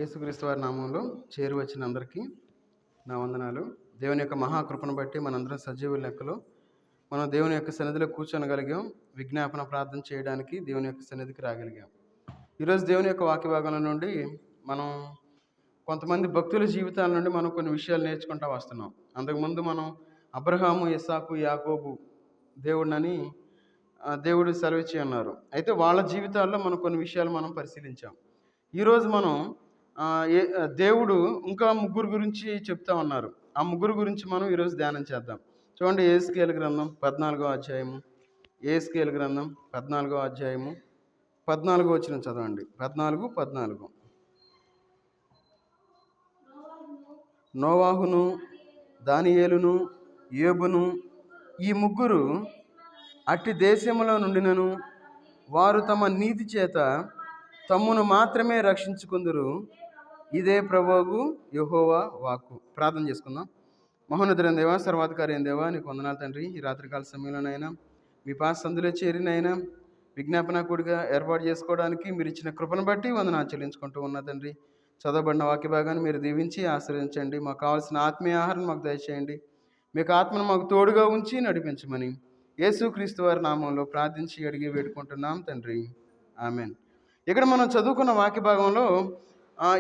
యేసుక్రీస్తు వారి నామంలో చేరి వచ్చిన అందరికీ నా వందనాలు. దేవుని యొక్క మహాకృపను బట్టి మనందరం సజీవుల లెక్కలో మనం దేవుని యొక్క సన్నిధిలో కూర్చొనగలిగాం. విజ్ఞాపన ప్రార్థన చేయడానికి దేవుని యొక్క సన్నిధికి రాగలిగాం. ఈరోజు దేవుని యొక్క వాక్య భాగంలో నుండి మనం కొంతమంది భక్తుల జీవితాల నుండి మనం కొన్ని విషయాలు నేర్చుకుంటూ వస్తున్నాం. అంతకుముందు మనం అబ్రహాము, ఇస్సాకు, యాకోబు దేవుడినని దేవుడు సెలవిచ్చి ఉన్నారు. అయితే వాళ్ళ జీవితాల్లో మనం కొన్ని విషయాలు మనం పరిశీలించాం. ఈరోజు మనం దేవుడు ఇంకా ముగ్గురు గురించి చెప్తా ఉన్నారు. ఆ ముగ్గురు గురించి మనం ఈరోజు ధ్యానం చేద్దాం. చూడండి, యెహెజ్కేలు గ్రంథం 14వ అధ్యాయము. యెహెజ్కేలు గ్రంథం 14వ అధ్యాయము 14వ వచనం చదవండి. 14. నోవాహును, దానియేలును, యోబును ఈ ముగ్గురు అట్టి దేశములో నుండినను వారు తమ నీతి చేత తమ్మును మాత్రమే రక్షించుకుందురు. ఇదే ప్రభువు యెహోవా వాక్కు. ప్రార్థన చేసుకుందాం. మహోన్నతుడైన దేవా, సర్వాధికారి అయిన దేవా, నీకు వందనాలు తండ్రి. ఈ రాత్రికాల సమయంలోనైనా మీ సందులో చేరినైనా విజ్ఞాపన కూడిగా ఏర్పాటు చేసుకోవడానికి మీరు ఇచ్చిన కృపను బట్టి వందనాలు చెల్లించుకుంటూ ఉన్నా తండ్రి. చదవబడిన వాక్య భాగాన్ని మీరు దీవించి ఆశ్రయించండి. మాకు కావాల్సిన ఆత్మీయ ఆహారం మాకు దయచేయండి. మీకు ఆత్మను మాకు తోడుగా ఉంచి నడిపించమని యేసుక్రీస్తు వారి నామంలో ప్రార్థించి అడిగి వేడుకుంటున్నాం తండ్రి. ఆమెన్. ఇక్కడ మనం చదువుకున్న వాక్య భాగంలో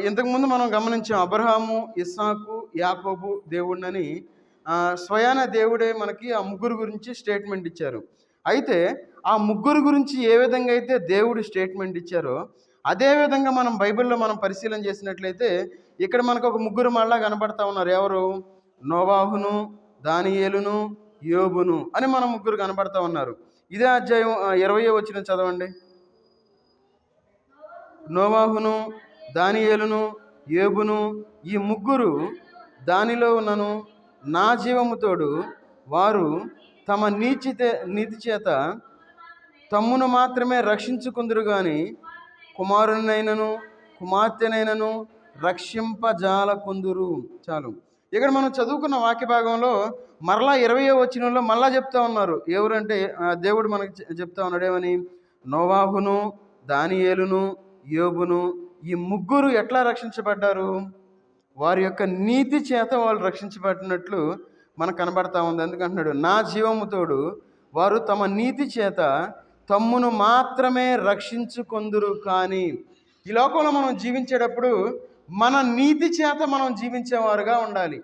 ఇంతకుముందు మనం గమనించాం, అబ్రహాము, ఇస్సాకు, యాకోబు దేవుడినని స్వయాన దేవుడే మనకి ఆ ముగ్గురు గురించి స్టేట్మెంట్ ఇచ్చారు. అయితే ఆ ముగ్గురు గురించి ఏ విధంగా అయితే దేవుడు స్టేట్మెంట్ ఇచ్చారో అదే విధంగా మనం బైబిల్లో మనం పరిశీలన చేసినట్లయితే ఇక్కడ మనకు ఒక ముగ్గురు మళ్ళా కనబడతా ఉన్నారు. ఎవరు? నోవాహును, దానియేలును, యోబును అని మనం ముగ్గురు కనబడతా ఉన్నారు. ఇదే అధ్యాయం 20వ వచనం చదవండి. నోవాహును, దానియేలును, యోబును ఈ ముగ్గురు దానిలో ఉన్నను నా జీవముతోడు వారు తమ నీతి చేత తమ్మును మాత్రమే రక్షించుకుందురు గాని కుమారునైనను కుమార్తెనైనను రక్షింపజాలకుందురు. చాలు. ఇక్కడ మనం చదువుకున్న వాక్య భాగంలో మరలా 20వ వచనంలో మళ్ళా చెప్తా ఉన్నారు. ఎవరంటే దేవుడు మనకి చెప్తా ఉన్నాడు ఏమని? నోవాహును, దానియేలును, యోబును ఈ ముగ్గురు ఎట్లా రక్షించబడ్డారు? వారి యొక్క నీతి చేత వాళ్ళు రక్షించబడినట్లు మనకు కనబడతా ఉంది. ఎందుకంటున్నాడు, నా జీవముతోడు వారు తమ నీతి చేత తమ్మును మాత్రమే రక్షించుకొందురు. కానీ ఈ లోకంలో మనం జీవించేటప్పుడు మన నీతి చేత మనం జీవించేవారుగా ఉండాలి.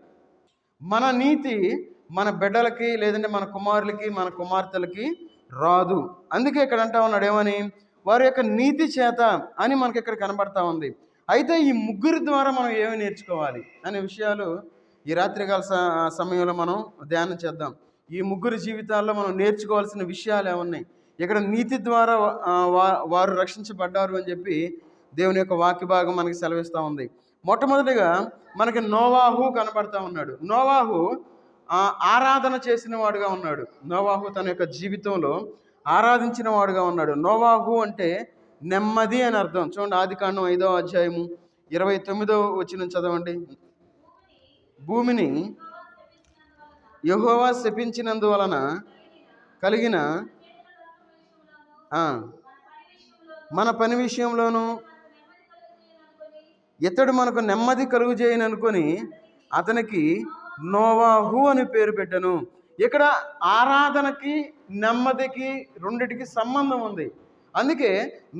మన నీతి మన బిడ్డలకి లేదంటే మన కుమారులకి మన కుమార్తెలకి రాదు. అందుకే ఇక్కడ అంటా ఉన్నాడు ఏమని? వారి యొక్క నీతి చేత అని మనకి ఇక్కడ కనబడతా ఉంది. అయితే ఈ ముగ్గురి ద్వారా మనం ఏమి నేర్చుకోవాలి అనే విషయాలు ఈ రాత్రికాల సమయంలో మనం ధ్యానం చేద్దాం. ఈ ముగ్గురి జీవితాల్లో మనం నేర్చుకోవాల్సిన విషయాలు ఏమున్నాయి? ఇక్కడ నీతి ద్వారా వారు రక్షించబడ్డారు అని చెప్పి దేవుని యొక్క వాక్య భాగం మనకి సెలవిస్తూ ఉంది. మొట్టమొదటిగా మనకి నోవాహు కనబడతా ఉన్నాడు. నోవాహు ఆరాధన చేసిన వాడుగా ఉన్నాడు. నోవాహు తన యొక్క జీవితంలో ఆరాధించిన వాడుగా ఉన్నాడు. నోవాహు అంటే నెమ్మది అని అర్థం. చూడండి, ఆదికాండం 5వ అధ్యాయము 29వ వచనం చదవండి. భూమిని యెహోవా శపించినందువలన కలిగిన మన పని విషయంలోనూ ఇతడు మనకు నెమ్మది కలుగు చేయననుకొని అతనికి నోవాహు అని పేరు పెట్టెను. ఇక్కడ ఆరాధనకి నెమ్మదికి రెండిటికి సంబంధం ఉంది. అందుకే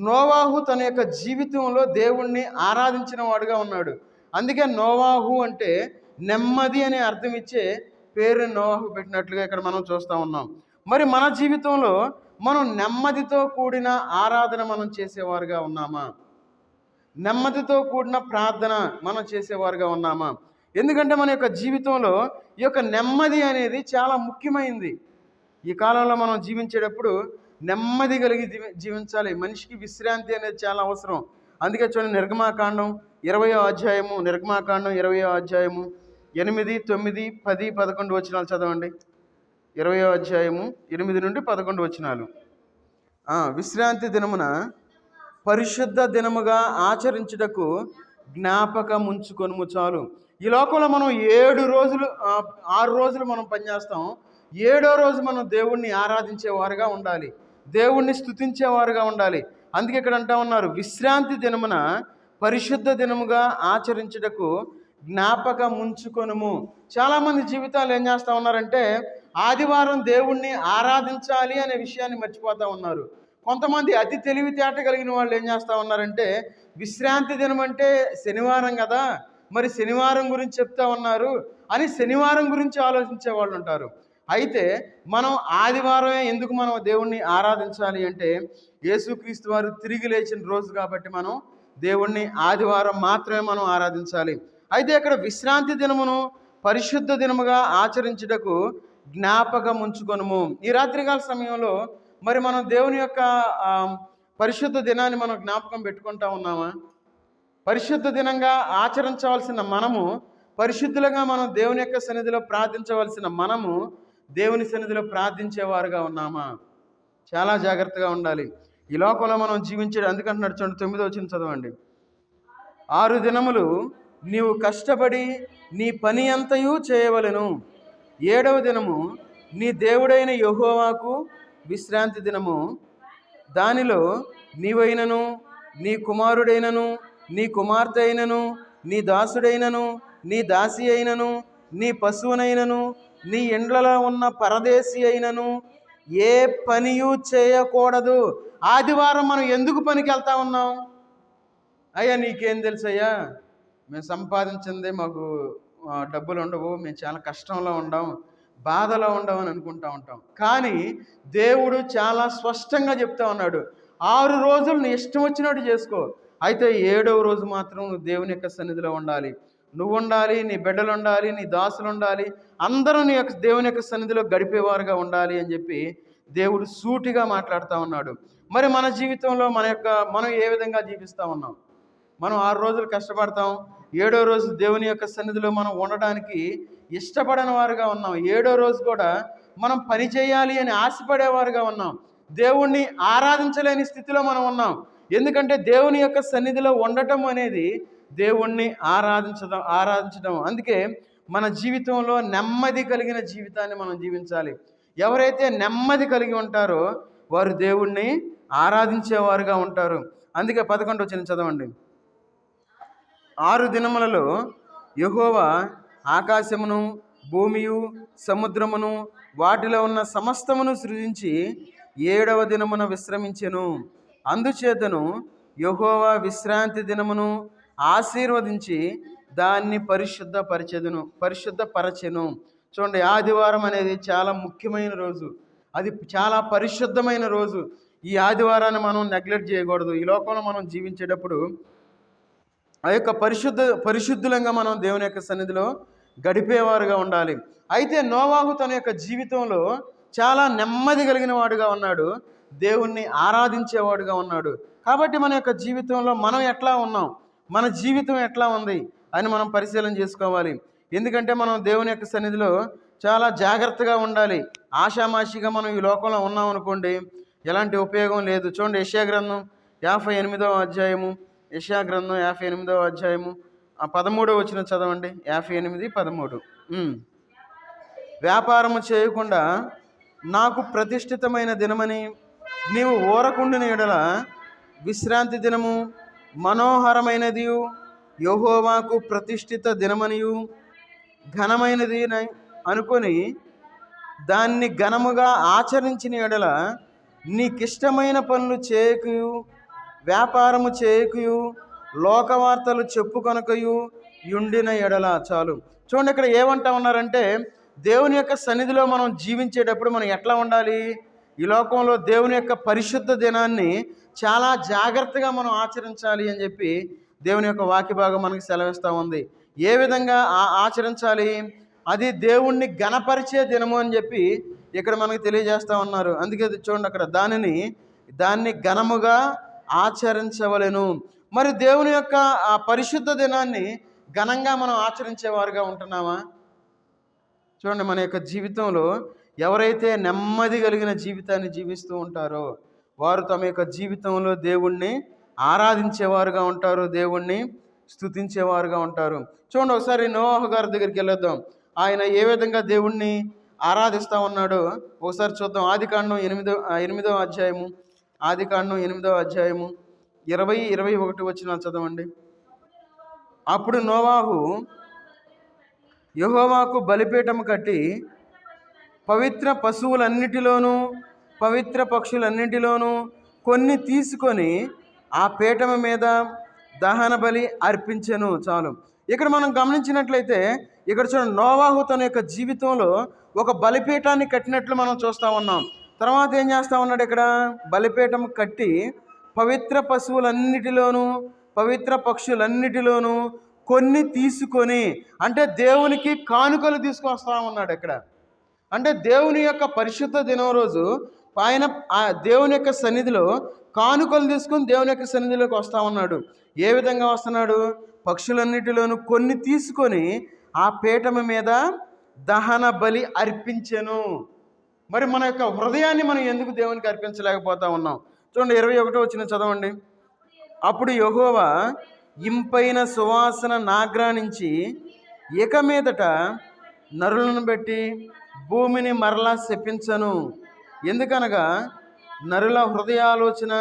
నోవాహు తన యొక్క జీవితంలో దేవుణ్ణి ఆరాధించిన వాడుగా ఉన్నాడు. అందుకే నోవాహు అంటే నెమ్మది అనే అర్థం ఇచ్చే పేరు నోవాహు పెట్టినట్లుగా ఇక్కడ మనం చూస్తూ ఉన్నాం. మరి మన జీవితంలో మనం నెమ్మదితో కూడిన ఆరాధన మనం చేసేవారుగా ఉన్నామా? నెమ్మదితో కూడిన ప్రార్థన మనం చేసేవారుగా ఉన్నామా? ఎందుకంటే మన యొక్క జీవితంలో ఈ యొక్క నెమ్మది అనేది చాలా ముఖ్యమైనది. ఈ కాలంలో మనం జీవించేటప్పుడు నెమ్మది కలిగి జీవించాలి. మనిషికి విశ్రాంతి అనేది చాలా అవసరం. అందుకే చూడండి, నిర్గమాకాండం 20వ అధ్యాయము 8, 9, 10, 11 వచనాలు చదవండి. 20వ అధ్యాయము 8 నుండి 11 వచనాలు. విశ్రాంతి దినమున పరిశుద్ధ దినముగా ఆచరించుటకు జ్ఞాపకముంచుకొనుము. చాలు. ఈ లోకంలో మనం 6 రోజులు మనం పనిచేస్తాం. 7వ రోజు మనం దేవుణ్ణి ఆరాధించేవారుగా ఉండాలి, దేవుణ్ణి స్తుతించేవారుగా ఉండాలి. అందుకే ఇక్కడ అంటా ఉన్నారు, విశ్రాంతి దినమున పరిశుద్ధ దినముగా ఆచరించుటకు జ్ఞాపకముంచుకొనుము. చాలామంది జీవితాలు ఏం చేస్తూ ఉన్నారంటే ఆదివారం దేవుణ్ణి ఆరాధించాలి అనే విషయాన్ని మర్చిపోతూ ఉన్నారు. కొంతమంది అతి తెలివితేట కలిగిన వాళ్ళు ఏం చేస్తూ ఉన్నారంటే విశ్రాంతి దినం అంటే శనివారం కదా, మరి శనివారం గురించి చెప్తా ఉన్నారు అని శనివారం గురించి ఆలోచించే వాళ్ళు ఉంటారు. అయితే మనం ఆదివారమే ఎందుకు మనం దేవుణ్ణి ఆరాధించాలి అంటే యేసుక్రీస్తు వారు తిరిగి లేచిన రోజు కాబట్టి మనం దేవుణ్ణి ఆదివారం మాత్రమే మనం ఆరాధించాలి. అయితే ఇక్కడ విశ్రాంతి దినమును పరిశుద్ధ దినముగా ఆచరించుటకు జ్ఞాపకం ఉంచుకొనుము. ఈ రాత్రికాల సమయంలో మరి మనం దేవుని యొక్క పరిశుద్ధ దినాన్ని మనం జ్ఞాపకం పెట్టుకుంటా ఉన్నామా? పరిశుద్ధ దినంగా ఆచరించవలసిన మనము, పరిశుద్ధులుగా మనం దేవుని యొక్క సన్నిధిలో ప్రార్థించవలసిన మనము దేవుని సన్నిధిలో ప్రార్థించేవారుగా ఉన్నామా? చాలా జాగ్రత్తగా ఉండాలి. ఈ లోకంలో మనం జీవించేది అందుకంటున్నాడు చూడండి, 9వ వచనం చదవండి. 6 దినములు నీవు కష్టపడి నీ పని అంతయు చేయవలెను. 7వ దినము నీ దేవుడైన యెహోవాకు విశ్రాంతి దినము. దానిలో నీవైనను నీ కుమారుడైనను నీ కుమార్తె అయినను నీ దాసుడైనను నీ దాసి అయినను నీ పశువునైనను నీ ఇండ్లలో ఉన్న పరదేశి అయినను ఏ పనియు చేయకూడదు. ఆదివారం మనం ఎందుకు పనికి వెళ్తా ఉన్నాం? అయ్యా నీకేం తెలుసయ్యా, మేము సంపాదించిందే మాకు డబ్బులు ఉండవు, మేము చాలా కష్టంలో ఉండం, బాధలో ఉండవు అని అనుకుంటా ఉంటాం. కానీ దేవుడు చాలా స్పష్టంగా చెప్తా ఉన్నాడు, 6 రోజులు నీ ఇష్టం వచ్చినట్టు చేసుకో, అయితే 7వ రోజు మాత్రం నువ్వు దేవుని యొక్క సన్నిధిలో ఉండాలి. నువ్వు ఉండాలి, నీ బిడ్డలు ఉండాలి, నీ దాసులు ఉండాలి, అందరూ నీ యొక్క దేవుని యొక్క సన్నిధిలో గడిపేవారుగా ఉండాలి అని చెప్పి దేవుడు సూటిగా మాట్లాడుతూ ఉన్నాడు. మరి మన జీవితంలో మనం ఏ విధంగా జీవిస్తూ ఉన్నాం? మనం 6 రోజులు కష్టపడతాం, 7వ రోజు దేవుని యొక్క సన్నిధిలో మనం ఉండడానికి ఇష్టపడని వారుగా ఉన్నాం. 7వ రోజు కూడా మనం పని చేయాలి అని ఆశపడేవారుగా ఉన్నాం. దేవుణ్ణి ఆరాధించలేని స్థితిలో మనం ఉన్నాం. ఎందుకంటే దేవుని యొక్క సన్నిధిలో ఉండటం అనేది దేవుణ్ణి ఆరాధించడం. అందుకే మన జీవితంలో నెమ్మది కలిగిన జీవితాన్ని మనం జీవించాలి. ఎవరైతే నెమ్మది కలిగి ఉంటారో వారు దేవుణ్ణి ఆరాధించేవారుగా ఉంటారు. అందుకే 11వ వచనం చదవండి. 6 దినములలో యెహోవా ఆకాశమును భూమియు సముద్రమును వాటిలో ఉన్న సమస్తమును సృజించి 7వ దినమున విశ్రమించెను. అందుచేతను యెహోవా విశ్రాంతి దినమును ఆశీర్వదించి దాన్ని పరిశుద్ధపరచెను. చూడండి, ఆదివారం అనేది చాలా ముఖ్యమైన రోజు, అది చాలా పరిశుద్ధమైన రోజు. ఈ ఆదివారాన్ని మనం నెగ్లెక్ట్ చేయకూడదు. ఈ లోకంలో మనం జీవించేటప్పుడు ఆ యొక్క పరిశుద్ధులంగా మనం దేవుని యొక్క సన్నిధిలో గడిపేవారుగా ఉండాలి. అయితే నోవాహు తన యొక్క జీవితంలో చాలా నెమ్మది కలిగిన వాడుగా ఉన్నాడు, దేవుణ్ణి ఆరాధించేవాడుగా ఉన్నాడు. కాబట్టి మన యొక్క జీవితంలో మనం ఎట్లా ఉన్నాం, మన జీవితం ఎట్లా ఉంది అని మనం పరిశీలన చేసుకోవాలి. ఎందుకంటే మనం దేవుని యొక్క సన్నిధిలో చాలా జాగ్రత్తగా ఉండాలి. ఆషామాషిగా మనం ఈ లోకంలో ఉన్నాం అనుకోండి, ఎలాంటి ఉపయోగం లేదు. చూడండి, యెషయా గ్రంథం 58వ అధ్యాయము, యెషయా గ్రంథం 58వ అధ్యాయము 13వ వచనం చదవండి. 58:13. వ్యాపారము చేయకుండా నాకు ప్రతిష్ఠితమైన దినమని నీవు ఊరకుండిన ఎడల విశ్రాంతి దినము మనోహరమైనది, యెహోవాకు ప్రతిష్ఠిత దినమనియు ఘనమైనది అనుకొని దాన్ని ఘనముగా ఆచరించిన ఎడల నీకిష్టమైన పనులు చేయకయు వ్యాపారము చేయకయు లోకవార్తలు చెప్పుకొనకయు యుండిన ఎడల. చాలు. చూడండి, ఇక్కడ ఏమంటా ఉన్నారంటే దేవుని యొక్క సన్నిధిలో మనం జీవించేటప్పుడు మనం ఎట్లా ఉండాలి? ఈ లోకంలో దేవుని యొక్క పరిశుద్ధ దినాన్ని చాలా జాగ్రత్తగా మనం ఆచరించాలి అని చెప్పి దేవుని యొక్క వాక్య భాగం మనకి సెలవిస్తూ ఉంది. ఏ విధంగా ఆచరించాలి? అది దేవుణ్ణి ఘనపరిచే దినము అని చెప్పి ఇక్కడ మనకి తెలియజేస్తూ ఉన్నారు. అందుకే చూడండి, అక్కడ దాన్ని ఘనముగా ఆచరించవలెను. మరి దేవుని యొక్క ఆ పరిశుద్ధ దినాన్ని ఘనంగా మనం ఆచరించేవారుగా ఉంటున్నామా? చూడండి, మన యొక్క జీవితంలో ఎవరైతే నెమ్మది కలిగిన జీవితాన్ని జీవిస్తూ ఉంటారో వారు తమ యొక్క జీవితంలో దేవుణ్ణి ఆరాధించేవారుగా ఉంటారు, దేవుణ్ణి స్తుతించేవారుగా ఉంటారు. చూడండి, ఒకసారి నోవాహు గారి దగ్గరికి వెళ్ళొద్దాం. ఆయన ఏ విధంగా దేవుణ్ణి ఆరాధిస్తూ ఉన్నాడో ఒకసారి చూద్దాం. ఆదికాండం 8వ అధ్యాయము 8వ అధ్యాయము 20-21 వచనాలు చదవండి. అప్పుడు నోవాహు యెహోవాకు బలిపీఠము కట్టి పవిత్ర పశువులన్నిటిలోనూ పవిత్ర పక్షులన్నిటిలోనూ కొన్ని తీసుకొని ఆ పీఠము మీద దహన బలి అర్పించెను. చాలు. ఇక్కడ మనం గమనించినట్లయితే ఇక్కడ చూడండి, నోవాహు తన యొక్క జీవితంలో ఒక బలిపీఠాన్ని కట్టినట్లు మనం చూస్తూ ఉన్నాం. తర్వాత ఏం చేస్తూ ఉన్నాడు? ఇక్కడ బలిపీఠం కట్టి పవిత్ర పశువులన్నిటిలోనూ పవిత్ర పక్షులన్నిటిలోనూ కొన్ని తీసుకొని, అంటే దేవునికి కానుకలు తీసుకొస్తా ఉన్నాడు. ఇక్కడ అంటే దేవుని యొక్క పరిశుద్ధ దినం రోజు ఆయన ఆ దేవుని యొక్క సన్నిధిలో కానుకలు తీసుకొని దేవుని యొక్క సన్నిధిలోకి వస్తూ ఉన్నాడు. ఏ విధంగా వస్తున్నాడు? పక్షులన్నిటిలోనూ కొన్ని తీసుకొని ఆ పీఠము మీద దహన బలి అర్పించెను. మరి మన యొక్క హృదయాన్ని మనం ఎందుకు దేవునికి అర్పించలేకపోతా ఉన్నాం? చూడండి, 21 వచ్చిన చదవండి. అప్పుడు యెహోవా ఇంపైన సువాసన నాగ్రానించి ఇక మీదట నరులను బట్టి భూమిని మరలా శపించను. ఎందుకనగా నరుల హృదయాలోచన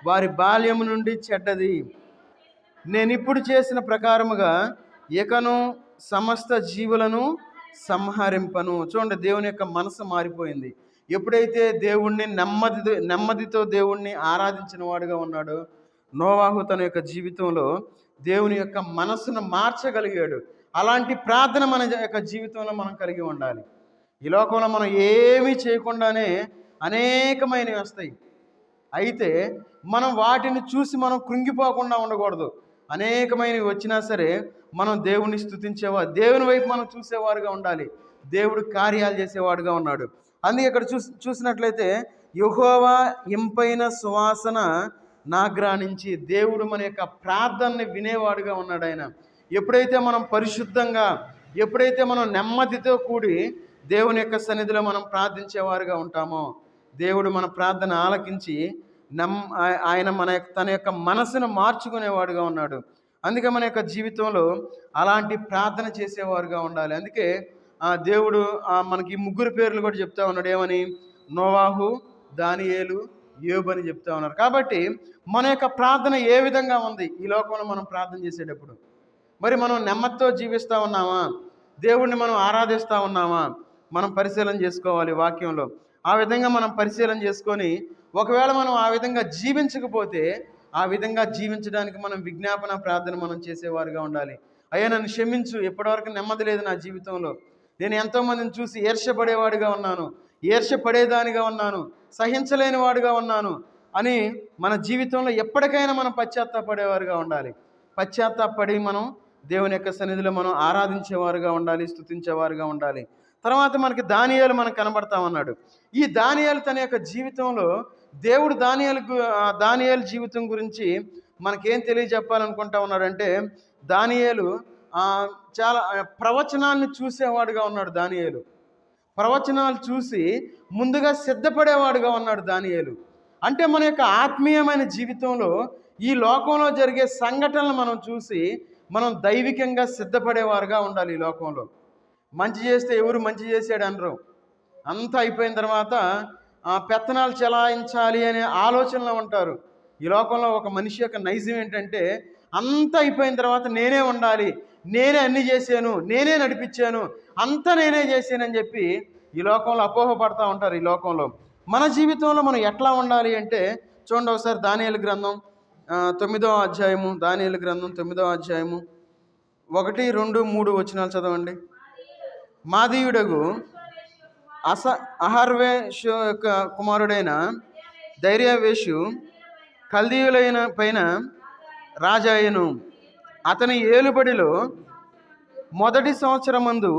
వారి బాల్యము నుండి చెడ్డది. నేనిప్పుడు చేసిన ప్రకారముగా ఇకను సమస్త జీవులను సంహరింపను. చూడండి, దేవుని యొక్క మనసు మారిపోయింది. ఎప్పుడైతే దేవుణ్ణి నెమ్మదితో దేవుణ్ణి ఆరాధించిన వాడుగా ఉన్నాడో నోవాహు తన యొక్క జీవితంలో దేవుని యొక్క మనసును మార్చగలిగాడు. అలాంటి ప్రార్థన మన యొక్క జీవితంలో మనం కలిగి ఉండాలి. ఈ లోకంలో మనం ఏమీ చేయకుండానే అనేకమైనవి వస్తాయి. అయితే మనం వాటిని చూసి మనం కృంగిపోకుండా ఉండకూడదు. అనేకమైనవి వచ్చినా సరే మనం దేవుని స్తుతించేవారు, దేవుని వైపు మనం చూసేవారుగా ఉండాలి. దేవుడు కార్యాలు చేసేవాడుగా ఉన్నాడు. అందుకే ఇక్కడ చూసినట్లయితే యెహోవా ఇంపైన సువాసన నాగ్రానించి, దేవుడు మన యొక్క ప్రార్థనని వినేవాడుగా ఉన్నాడు. ఆయన ఎప్పుడైతే మనం పరిశుద్ధంగా, ఎప్పుడైతే మనం నెమ్మదితో కూడి దేవుని యొక్క సన్నిధిలో మనం ప్రార్థించేవారుగా ఉంటామో దేవుడు మన ప్రార్థన ఆలకించి ఆయన తన యొక్క మనసును మార్చుకునేవాడుగా ఉన్నాడు. అందుకే మన యొక్క జీవితంలో అలాంటి ప్రార్థన చేసేవారుగా ఉండాలి. అందుకే దేవుడు మనకి 3 పేర్లు కూడా చెప్తా ఉన్నాడు. ఏమని? నోవాహు, దానియేలు, యోబు అని చెప్తా ఉన్నారు. కాబట్టి మన యొక్క ప్రార్థన ఏ విధంగా ఉంది ఈ లోకంలో మనం ప్రార్థన చేసేటప్పుడు? మరి మనం నెమ్మదితో జీవిస్తూ ఉన్నామా? దేవుణ్ణి మనం ఆరాధిస్తూ ఉన్నామా? మనం పరిశీలన చేసుకోవాలి వాక్యంలో. ఆ విధంగా మనం పరిశీలన చేసుకొని ఒకవేళ మనం ఆ విధంగా జీవించకపోతే ఆ విధంగా జీవించడానికి మనం విజ్ఞాపన ప్రార్థన మనం చేసేవారుగా ఉండాలి. అయ్యా, నన్ను క్షమించు, ఎప్పటివరకు నెమ్మది లేదు నా జీవితంలో. నేను ఎంతోమందిని చూసి ఈర్ష్యపడేవాడిగా ఉన్నాను, ఈర్ష్యపడేదానిగా ఉన్నాను, సహించలేని వాడుగా ఉన్నాను అని మన జీవితంలో ఎప్పటికైనా మనం పశ్చాత్తాపడేవారుగా ఉండాలి. పశ్చాత్తాపడి మనం దేవుని యొక్క సన్నిధిలో మనం ఆరాధించేవారుగా ఉండాలి, స్తుతించేవారుగా ఉండాలి. తర్వాత మనకి దానియేలు మనకు కనబడతా ఉన్నాడు. ఈ దానియేలు తన యొక్క జీవితంలో దేవుడు దానియేలు జీవితం గురించి మనకేం తెలియజెప్పాలనుకుంటా ఉన్నాడంటే, దానియేలు చాలా ప్రవచనాలను చూసేవాడుగా ఉన్నాడు. దానియేలు ప్రవచనాలు చూసి ముందుగా సిద్ధపడేవాడుగా ఉన్నాడు. దానియేలు అంటే మన యొక్క ఆత్మీయమైన జీవితంలో ఈ లోకంలో జరిగే సంఘటనలు మనం చూసి మనం దైవికంగా సిద్ధపడేవారుగా ఉండాలి. ఈ లోకంలో మంచి చేస్తే ఎవరు మంచి చేశాడు అనరు. అంతా అయిపోయిన తర్వాత పెత్తనాలు చెలాయించాలి అనే ఆలోచనలో ఉంటారు. ఈ లోకంలో ఒక మనిషి యొక్క నైజం ఏంటంటే, అంతా అయిపోయిన తర్వాత నేనే ఉండాలి, నేనే అన్ని చేశాను, నేనే నడిపించాను, అంతా నేనే చేశానని చెప్పి ఈ లోకంలో అపోహపడతా ఉంటారు. ఈ లోకంలో మన జీవితంలో మనం ఎట్లా ఉండాలి అంటే, చూడండి ఒకసారి దానియేలు గ్రంథం 9వ అధ్యాయము, దానియేలు గ్రంథం 9వ అధ్యాయము 1, 2, 3 వచనాలు చదవండి. మాదీయుడగు అహర్వేషు యొక్క కుమారుడైన దైర్యవేషు కల్దీయులైన పైన రాజాయను. అతని ఏలుబడిలో మొదటి సంవత్సరమందు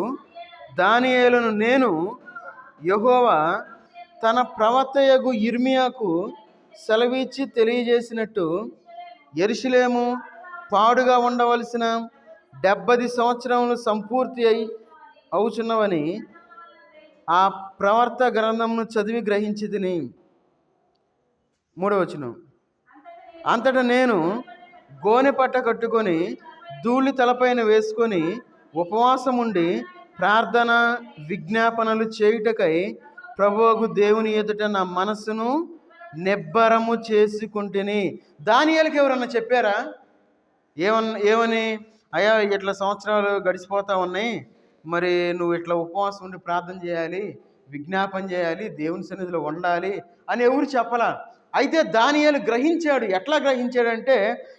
దానియేలును నేను యెహోవా తన ప్రవక్తయగు యిర్మీయాకు సెలవిచ్చి తెలియజేసినట్టు యెరూషలేము పాడుగా ఉండవలసిన 70 సంవత్సరములు సంపూర్తి అవుచున్నవని ఆ ప్రవర్త గ్రంథమును చదివి గ్రహించితిని. 3వ వచనం. అంతటా నేను గోనె పట్ట కట్టుకొని ధూళి తలపైన వేసుకొని ఉపవాసం ఉండి ప్రార్థన విజ్ఞాపనలు చేయుటకై ప్రభువుకు దేవుని ఎదుట నా మనస్సును నిబ్బరము చేసుకుంటుని. దానియేలుకి ఎవరన్నా చెప్పారా? ఏమని? అయ్యా ఇట్లా సంవత్సరాలు గడిచిపోతూ ఉన్నాయి, మరి నువ్వు ఇట్లా ఉపవాసం ఉండి ప్రార్థన చేయాలి, విజ్ఞాపన చేయాలి, దేవుని సన్నిధిలో ఉండాలి అని ఎవరు చెప్పలా. అయితే దానియేలు గ్రహించాడు. ఎట్లా గ్రహించాడంటే,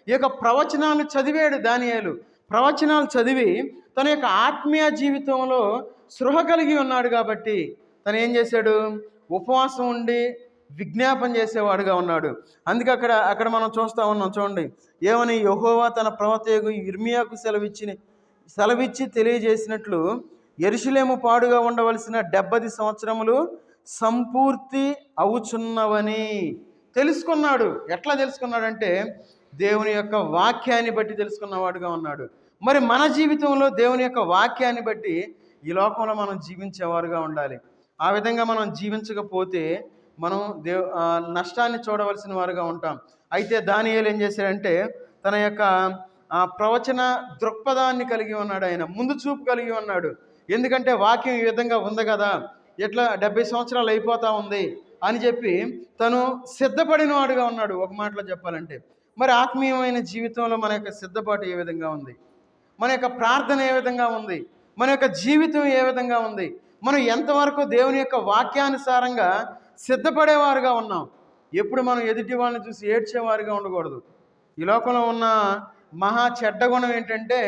ఈ యొక్క ప్రవచనాలు చదివాడు దానియేలు. ప్రవచనాలు చదివి తన యొక్క ఆత్మీయ జీవితంలో స్పృహ కలిగి ఉన్నాడు కాబట్టి తను ఏం చేశాడు? ఉపవాసం ఉండి విజ్ఞాపన చేసేవాడుగా ఉన్నాడు. అందుకే అక్కడ మనం చూస్తూ ఉన్నాం చూడండి, ఏమని యెహోవా తన ప్రవక్త యిర్మీయాకు సెలవిచ్చి తెలియజేసినట్లు యెరూషలేము పాడుగా ఉండవలసిన 70 సంవత్సరములు సంపూర్తి అవుచున్నవని తెలుసుకున్నాడు. ఎట్లా తెలుసుకున్నాడంటే దేవుని యొక్క వాక్యాన్ని బట్టి తెలుసుకున్నవాడుగా ఉన్నాడు. మరి మన జీవితంలో దేవుని యొక్క వాక్యాన్ని బట్టి ఈ లోకంలో మనం జీవించేవారుగా ఉండాలి. ఆ విధంగా మనం జీవించకపోతే మనం నష్టాన్ని చూడవలసిన వారుగా ఉంటాం. అయితే దానియేలు ఏం చేశాడంటే తన యొక్క ప్రవచన దృక్పథాన్ని కలిగి ఉన్నాడు. ఆయన ముందు చూపు కలిగి ఉన్నాడు. ఎందుకంటే వాక్యం ఈ విధంగా ఉంది కదా, ఎట్లా 70 సంవత్సరాలు అయిపోతూ ఉంది అని చెప్పి తను సిద్ధపడిన వాడుగా ఉన్నాడు. ఒక మాటలో చెప్పాలంటే మరి ఆత్మీయమైన జీవితంలో మన యొక్క సిద్ధపాటు ఏ విధంగా ఉంది? మన యొక్క ప్రార్థన ఏ విధంగా ఉంది? మన యొక్క జీవితం ఏ విధంగా ఉంది? మనం ఎంతవరకు దేవుని యొక్క వాక్యానుసారంగా సిద్ధపడేవారుగా ఉన్నాం? ఎప్పుడు మనం ఎదుటి వాళ్ళని చూసి ఏడ్చేవారుగా ఉండకూడదు. ఈ లోకంలో ఉన్న మహా చెడ్డ గుణం ఏంటంటే,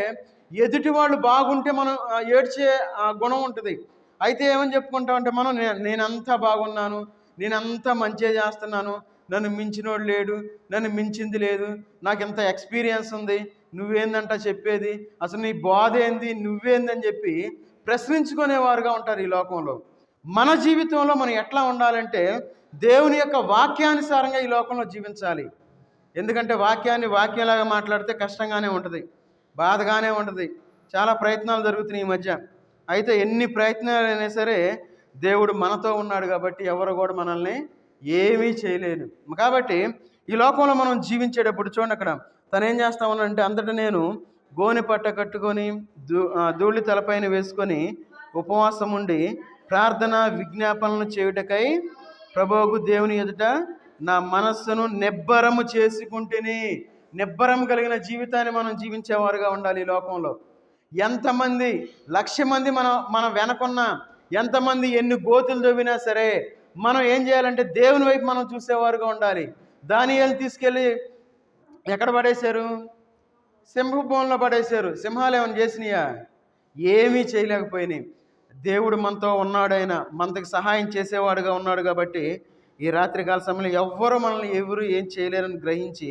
ఎదుటి వాళ్ళు బాగుంటే మనం ఏడ్చే గుణం ఉంటుంది. అయితే ఏమని చెప్పుకుంటామంటే మనం నేనంతా బాగున్నాను, నేనంతా మంచిగా చేస్తున్నాను, నన్ను మించినోడు లేడు, నన్ను మించింది లేదు, నాకు ఎంత ఎక్స్పీరియన్స్ ఉంది, నువ్వేందంట చెప్పేది, అసలు నీ బాధ ఏంది, నువ్వేందని చెప్పి ప్రశ్నించుకునేవారుగా ఉంటారు ఈ లోకంలో. మన జీవితంలో మనం ఎట్లా ఉండాలంటే దేవుని యొక్క వాక్యానుసారంగా ఈ లోకంలో జీవించాలి. ఎందుకంటే వాక్యంలాగా మాట్లాడితే కష్టంగానే ఉంటుంది, బాధగానే ఉంటుంది. చాలా ప్రయత్నాలు జరుగుతున్నాయి ఈ మధ్య. అయితే ఎన్ని ప్రయత్నాలైనా సరే దేవుడు మనతో ఉన్నాడు కాబట్టి ఎవరు కూడా మనల్ని ఏమీ చేయలేరు. కాబట్టి ఈ లోకంలో మనం జీవించేటప్పుడు చూడండి, అక్కడ తను ఏం చేస్తా ఉన్నాడంటే, అంతటా నేను గోనె పట్ట కట్టుకొని ధూళి తలపైన వేసుకొని ఉపవాసం ఉండి ప్రార్థన విజ్ఞాపనలు చేయుటకై ప్రభువుకు దేవుని ఎదుట నా మనస్సును నిబ్బరము చేసుకుంటేనే. నిబ్బరం కలిగిన జీవితాన్ని మనం జీవించేవారుగా ఉండాలి. ఈ లోకంలో ఎంతమంది 1,00,000 మంది మన వెనకున్న, ఎంతమంది ఎన్ని గోతులు తవ్వినా సరే మనం ఏం చేయాలంటే దేవుని వైపు మనం చూసేవారుగా ఉండాలి. దానియేలు తీసుకెళ్ళి ఎక్కడ పడేశారు? సింహభవనంలో పడేశారు. సింహాలు ఏమైనా చేసినాయా? ఏమీ చేయలేకపోయినాయి. దేవుడు మనతో ఉన్నాడు, ఆయన మనకు సహాయం చేసేవాడుగా ఉన్నాడు కాబట్టి ఈ రాత్రికాల సమయంలో ఎవరు ఏం చేయలేరని గ్రహించి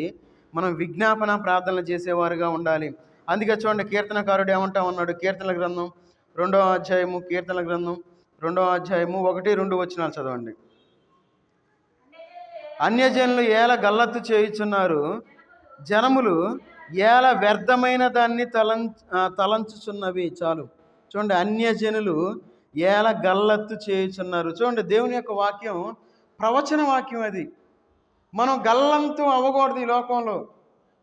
మనం విజ్ఞాపన ప్రార్థనలు చేసేవారుగా ఉండాలి. అందుకే చూడండి, కీర్తనకారుడు ఏమంటా ఉన్నాడు? కీర్తనల గ్రంథం 2వ అధ్యాయము, కీర్తనల గ్రంథం 2వ అధ్యాయము 1-2 వచనాలు చదవండి. అన్యజనులు ఏల గల్లత్తు చేయుచున్నారు, జనములు ఏల వ్యర్థమైన దాన్ని తలంచుచున్నవి. చాలు చూడండి, అన్యజనులు ఏల గల్లత్తు చేయుచున్నారు. చూడండి, దేవుని యొక్క వాక్యం ప్రవచన వాక్యం. అది మనం గల్లంతు అవ్వకూడదు. ఈ లోకంలో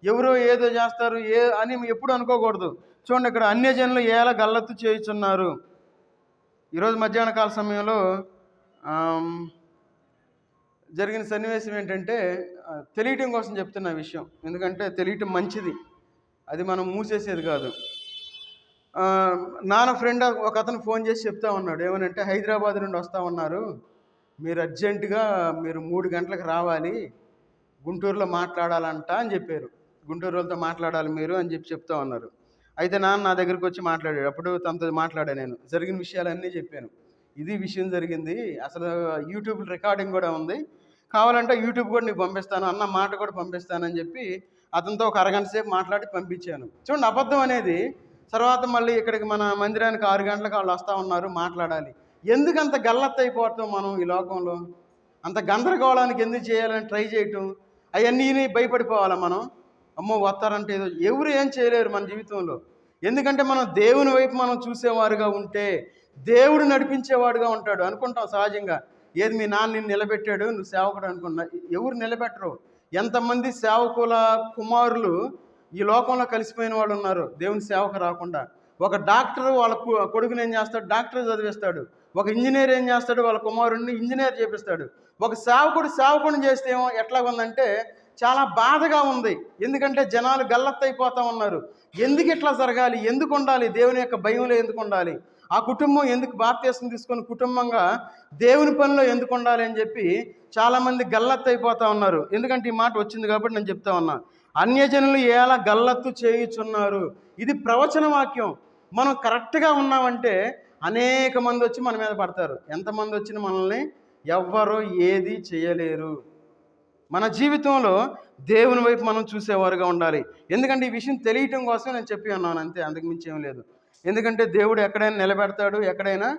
ఎవరో ఏదో చేస్తారు అని ఎప్పుడు అనుకోకూడదు. చూడండి, ఇక్కడ అన్యజనులు ఏల గల్లత్తు చేయుచున్నారు. ఈరోజు మధ్యాహ్న కాల సమయంలో జరిగిన సన్నివేశం ఏంటంటే, తెలియటం కోసం చెప్తున్న విషయం, ఎందుకంటే తెలియటం మంచిది, అది మనం మూసేసేది కాదు. నాన్న ఫ్రెండ్ ఒక అతను ఫోన్ చేసి చెప్తా ఉన్నాడు. ఏమనంటే, హైదరాబాద్ నుండి వస్తూ ఉన్నారు, మీరు అర్జెంటుగా 3 గంటలకు రావాలి, గుంటూరులో మాట్లాడాలంట అని చెప్పారు. గుంటూరు వాళ్ళతో మాట్లాడాలి మీరు అని చెప్తా ఉన్నారు. అయితే నాన్న నా దగ్గరికి వచ్చి మాట్లాడాడు. అప్పుడు తనతో మాట్లాడా, నేను జరిగిన విషయాలన్నీ చెప్పాను. ఇది విషయం జరిగింది, అసలు యూట్యూబ్ రికార్డింగ్ కూడా ఉంది, కావాలంటే యూట్యూబ్ కూడా నీకు పంపిస్తాను, అన్న మాట కూడా పంపిస్తానని చెప్పి అతనితో ఒక అరగంట సేపు మాట్లాడి పంపించాను. చూడండి, అబద్ధం అనేది తర్వాత మళ్ళీ ఇక్కడికి మన మందిరానికి 6 గంటలకు వాళ్ళు వస్తూ ఉన్నారు, మాట్లాడాలి. ఎందుకు అంత గల్లత్తు అయిపోతాం మనం ఈ లోకంలో? అంత గందరగోళానికి ఎందుకు చేయాలని ట్రై చేయటం? అవన్నీ భయపడిపోవాలా మనం? అమ్మో వస్తారంటే ఏదో, ఎవరు ఏం చేయలేరు మన జీవితంలో. ఎందుకంటే మనం దేవుని వైపు మనం చూసేవారుగా ఉంటే దేవుడు నడిపించేవాడుగా ఉంటాడు. అనుకుంటాం సహజంగా, ఏది మీ నాన్న నిన్ను నిలబెట్టాడు, నువ్వు సేవకుడు అనుకున్నా. ఎవరు నిలబెట్టరు. ఎంతమంది సేవకుల కుమారులు ఈ లోకంలో కలిసిపోయిన వాళ్ళు ఉన్నారు దేవుని సేవకు రాకుండా. ఒక డాక్టర్ వాళ్ళ కొడుకుని ఏం చేస్తాడు? డాక్టర్ చదివిస్తాడు. ఒక ఇంజనీర్ ఏం చేస్తాడు? వాళ్ళ కుమారుడిని ఇంజనీర్ చేపిస్తాడు. ఒక సేవకుడిని చేస్తే ఎట్లా ఉందంటే, చాలా బాధగా ఉంది. ఎందుకంటే జనాలు గల్లత్తైపోతూ ఉన్నారు. ఎందుకు ఇట్లా జరగాలి, ఎందుకు ఉండాలి, దేవుని యొక్క భయంలో ఎందుకు ఉండాలి, ఆ కుటుంబం ఎందుకు బాప్తీసం తీసుకొని కుటుంబంగా దేవుని పనిలో ఎందుకు ఉండాలి అని చెప్పి చాలామంది గల్లత్తైపోతూ ఉన్నారు. ఎందుకంటే ఈ మాట వచ్చింది కాబట్టి నేను చెప్తా ఉన్నా. అన్యజనులు ఎలా గల్లత్తు చేయుచున్నారు, ఇది ప్రవచన వాక్యం. మనం కరెక్ట్గా ఉన్నామంటే అనేక మంది వచ్చి మన మీద పడతారు. ఎంతమంది వచ్చినా మనల్ని ఎవ్వరూ ఏది చేయలేరు. మన జీవితంలో దేవుని వైపు మనం చూసేవారుగా ఉండాలి. ఎందుకంటే ఈ విషయం తెలియటం కోసం నేను చెప్పి ఉన్నాను అంతే, అంతకు మించి ఏం లేదు. ఎందుకంటే దేవుడు ఎక్కడైనా నిలబెడతాడు, ఎక్కడైనా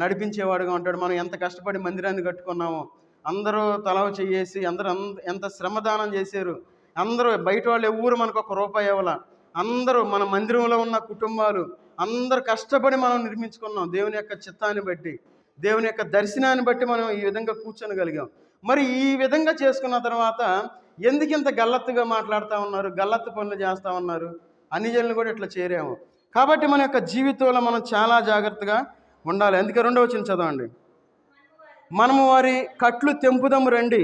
నడిపించేవాడుగా ఉంటాడు. మనం ఎంత కష్టపడి మందిరాన్ని కట్టుకున్నామో, అందరూ తలవ చేసి అందరూ ఎంత శ్రమదానం చేశారు. అందరూ బయట వాళ్ళు ఎవరు మనకు ₹1 ఇవ్వాల. అందరూ మన మందిరంలో ఉన్న కుటుంబాలు అందరూ కష్టపడి మనం నిర్మించుకున్నాం. దేవుని యొక్క చిత్తాన్ని బట్టి, దేవుని యొక్క దర్శనాన్ని బట్టి మనం ఈ విధంగా కూర్చొనగలిగాం. మరి ఈ విధంగా చేసుకున్న తర్వాత ఎందుకు ఇంత గల్లత్తుగా మాట్లాడుతూ ఉన్నారు, గల్లత్తు పనులు చేస్తూ ఉన్నారు? అన్ని జనులు కూడా ఇట్లా చేరాము. కాబట్టి మన యొక్క జీవితంలో మనం చాలా జాగ్రత్తగా ఉండాలి. అందుకే 2వ వచనం చదవండి. మనము వారి కట్లు తెంపుదము రండి,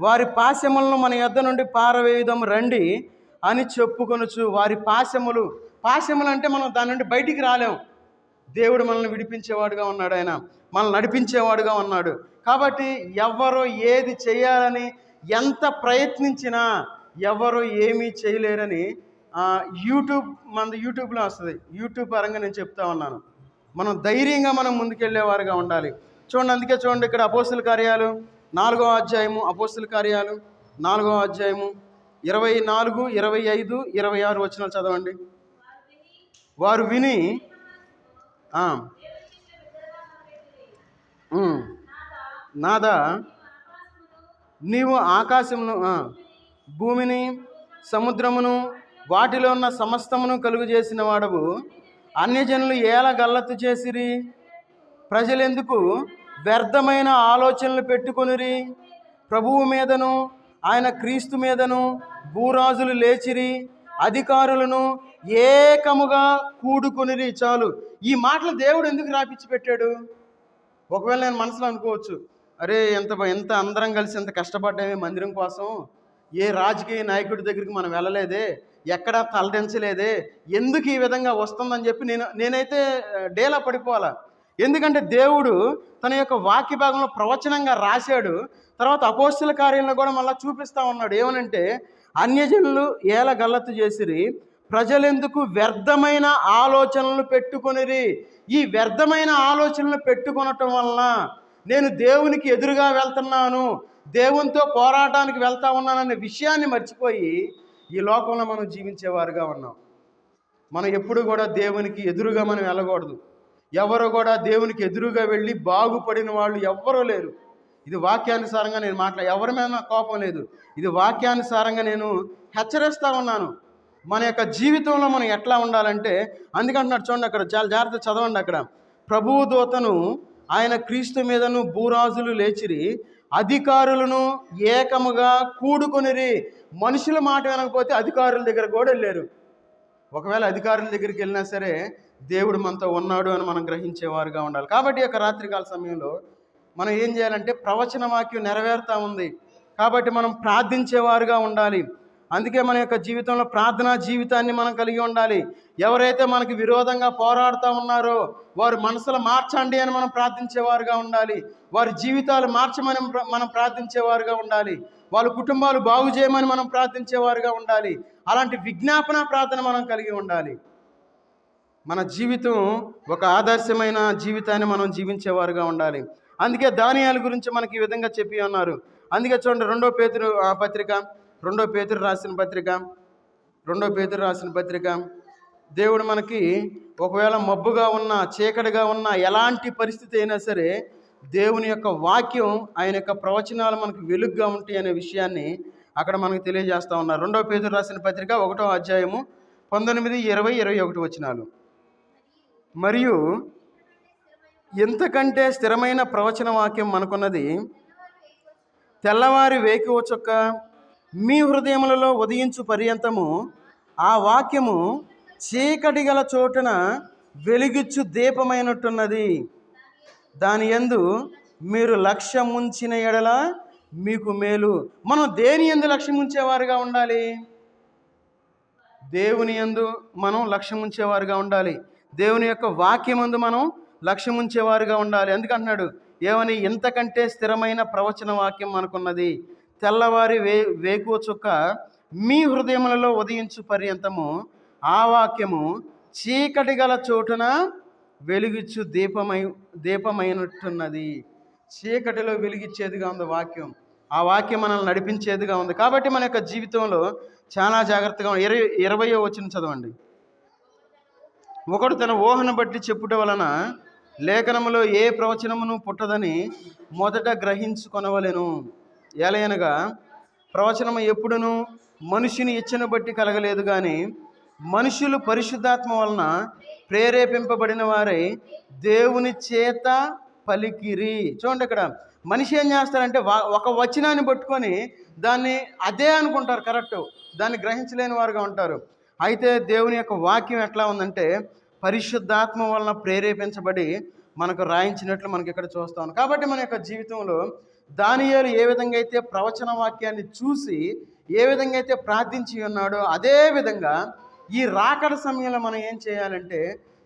వారి పాశములను మన యొద్ద నుండి పారవేయుదము రండి అని చెప్పుకొనుచు. వారి పాశములు అంటే మనం దాని నుండి బయటికి రాలేం. దేవుడు మనల్ని విడిపించేవాడుగా ఉన్నాడు, ఆయన మనల్ని నడిపించేవాడుగా ఉన్నాడు. కాబట్టి ఎవరు ఏది చేయాలని ఎంత ప్రయత్నించినా ఎవరు ఏమీ చేయలేరని యూట్యూబ్లో వస్తుంది. యూట్యూబ్ పరంగా నేను చెప్తా ఉన్నాను. మనం ధైర్యంగా మనం ముందుకెళ్ళేవారుగా ఉండాలి. చూడండి, అందుకే చూడండి ఇక్కడ అపోస్తుల కార్యాలు 4వ అధ్యాయము, అపోస్తుల కార్యాలు 4వ అధ్యాయము 24, 25, 26 వచనాలు చదవండి. వారు విని నాదా నీవు ఆకాశమును, భూమిని, సముద్రమును, వాటిలో ఉన్న సమస్తమును కలుగు చేసిన వాడవు. అన్యజనులు ఏలా గల్లత్తు చేసిరి, ప్రజలెందుకు వ్యర్థమైన ఆలోచనలు పెట్టుకొనిరి. ప్రభువు మీదను ఆయన క్రీస్తు మీదను భూరాజులు లేచిరి, అధికారులను ఏకముగా కూడుకొనిరి. చాలు. ఈ మాటలు దేవుడు ఎందుకు రాపిచ్చి పెట్టాడు? ఒకవేళ నేను మనసులో అనుకోవచ్చు, అరే ఎంత అందరం కలిసి ఎంత కష్టపడ్డామే మందిరం కోసం, ఏ రాజకీయ నాయకుడి దగ్గరికి మనం వెళ్ళలేదే, ఎక్కడా తలదించలేదే, ఎందుకు ఈ విధంగా వస్తుందని చెప్పి నేనైతే డేలా పడిపోవాలా. ఎందుకంటే దేవుడు తన యొక్క వాక్య భాగంలో ప్రవచనంగా రాశాడు. తర్వాత అపోస్తుల కార్యంలో కూడా మళ్ళీ చూపిస్తూ ఉన్నాడు. ఏమనంటే అన్యజనులు ఏల గల్లత్తు చేసిరి, ప్రజలెందుకు వ్యర్థమైన ఆలోచనలు పెట్టుకొనిరి. ఈ వ్యర్థమైన ఆలోచనలు పెట్టుకొనటం వలన నేను దేవునికి ఎదురుగా వెళ్తున్నాను, దేవునితో పోరాటానికి వెళ్తా ఉన్నాననే విషయాన్ని మర్చిపోయి ఈ లోకంలో మనం జీవించేవారుగా ఉన్నాం. మనం ఎప్పుడు కూడా దేవునికి ఎదురుగా మనం వెళ్ళకూడదు. ఎవరు కూడా దేవునికి ఎదురుగా వెళ్ళి బాగుపడిన వాళ్ళు ఎవ్వరూ లేరు. ఇది వాక్యానుసారంగా నేను ఎవరి మీద నాకు కోపం లేదు. ఇది వాక్యానుసారంగా నేను హెచ్చరిస్తూ ఉన్నాను. మన యొక్క జీవితంలో మనం ఎట్లా ఉండాలంటే, అందుకంటున్నాడు చూడండి, అక్కడ చాలా జాగ్రత్త చదవండి. అక్కడ ప్రభువు దూతను ఆయన క్రీస్తు మీదను భూరాజులు లేచిరి, అధికారులను ఏకముగా కూడుకొనిరి. మనుషుల మాట వినకపోతే అధికారుల దగ్గర కూడా వెళ్ళారు. ఒకవేళ అధికారుల దగ్గరికి వెళ్ళినా సరే దేవుడు మనతో ఉన్నాడు అని మనం గ్రహించేవారుగా ఉండాలి. కాబట్టి యొక్క రాత్రికాల సమయంలో మనం ఏం చేయాలంటే, ప్రవచన వాక్యం నెరవేరుతూ ఉంది కాబట్టి మనం ప్రార్థించేవారుగా ఉండాలి. అందుకే మన యొక్క జీవితంలో ప్రార్థనా జీవితాన్ని మనం కలిగి ఉండాలి. ఎవరైతే మనకి విరోధంగా పోరాడుతూ ఉన్నారో వారు మనసులు మార్చండి అని మనం ప్రార్థించేవారుగా ఉండాలి. వారి జీవితాలు మార్చమని మనం ప్రార్థించేవారుగా ఉండాలి. వాళ్ళ కుటుంబాలు బాగు చేయమని మనం ప్రార్థించేవారుగా ఉండాలి. అలాంటి విజ్ఞాపన ప్రార్థన మనం కలిగి ఉండాలి. మన జీవితం ఒక ఆదర్శమైన జీవితాన్ని మనం జీవించేవారుగా ఉండాలి. అందుకే దానియేలు గురించి మనకి ఈ విధంగా చెప్పి ఉన్నారు. అందుకే చూడండి, 2 పేతురు రాసిన పత్రిక దేవుడు మనకి ఒకవేళ మబ్బుగా ఉన్నా చీకటిగా ఉన్నా ఎలాంటి పరిస్థితి అయినా సరే దేవుని యొక్క వాక్యం, ఆయన యొక్క ప్రవచనాలు మనకు వెలుగుగా ఉంటాయి అనే విషయాన్ని అక్కడ మనకు తెలియజేస్తూ ఉన్నారు. 2 పేతురు రాసిన పత్రిక 1వ అధ్యాయము 19, 20, 21 వచనాలు. మరియు ఎంతకంటే స్థిరమైన ప్రవచన వాక్యం మనకున్నది, తెల్లవారి వేకువ చుక్క మీ హృదయములలో ఉదయించు పర్యంతము ఆ వాక్యము చీకటి గల చోటున వెలుగిచ్చు దీపమైనట్టున్నది. దాని యందు మీరు లక్ష్యముంచిన ఎడల మీకు మేలు. మనం దేని యందు లక్ష్యం ఉంచేవారుగా ఉండాలి? దేవుని యందు మనం లక్ష్యం ఉంచేవారుగా ఉండాలి. దేవుని యొక్క వాక్యమందు మనం లక్ష్యం ఉంచేవారుగా ఉండాలి. అందుకంటున్నాడు ఏమని, ఇంతకంటే స్థిరమైన ప్రవచన వాక్యం మనకున్నది. తెల్లవారి వేకువ చుక్క మీ హృదయములలో ఉదయించు పర్యంతము ఆ వాక్యము చీకటి గల చోటున వెలుగిచ్చు దీపమైనట్టున్నది. చీకటిలో వెలిగిచ్చేదిగా ఉంది వాక్యం. ఆ వాక్యం మనల్ని నడిపించేదిగా ఉంది. కాబట్టి మన యొక్క జీవితంలో చాలా జాగ్రత్తగా 20వ వచనం చదవండి. ఒకడు తన ఊహను బట్టి చెప్పుట వలన లేఖనములో ఏ ప్రవచనమును పుట్టదని మొదట గ్రహించుకొనవలెను. ఎలయనగా ప్రవచనము ఎప్పుడును మనుషుని ఇచ్చను బట్టి కలగలేదు, కానీ మనుషులు పరిశుద్ధాత్మ వలన ప్రేరేపింపబడిన వారై దేవుని చేత పలికిరి. చూడండి, ఇక్కడ మనిషి ఏం చేస్తారంటే ఒక వచనాన్ని పట్టుకొని దాన్ని అదే అనుకుంటారు కరెక్ట్, దాన్ని గ్రహించలేని వారుగా ఉంటారు. అయితే దేవుని యొక్క వాక్యం ఎట్లా ఉందంటే పరిశుద్ధాత్మ వలన ప్రేరేపించబడి మనకు రాయించినట్లు మనకి ఇక్కడ చూస్తాం. కాబట్టి మన యొక్క జీవితంలో దానియేలు ఏ విధంగా అయితే ప్రవచన వాక్యాన్ని చూసి ఏ విధంగా అయితే ప్రార్థించి ఉన్నాడో, అదే విధంగా ఈ రాకడ సమయంలో మనం ఏం చేయాలంటే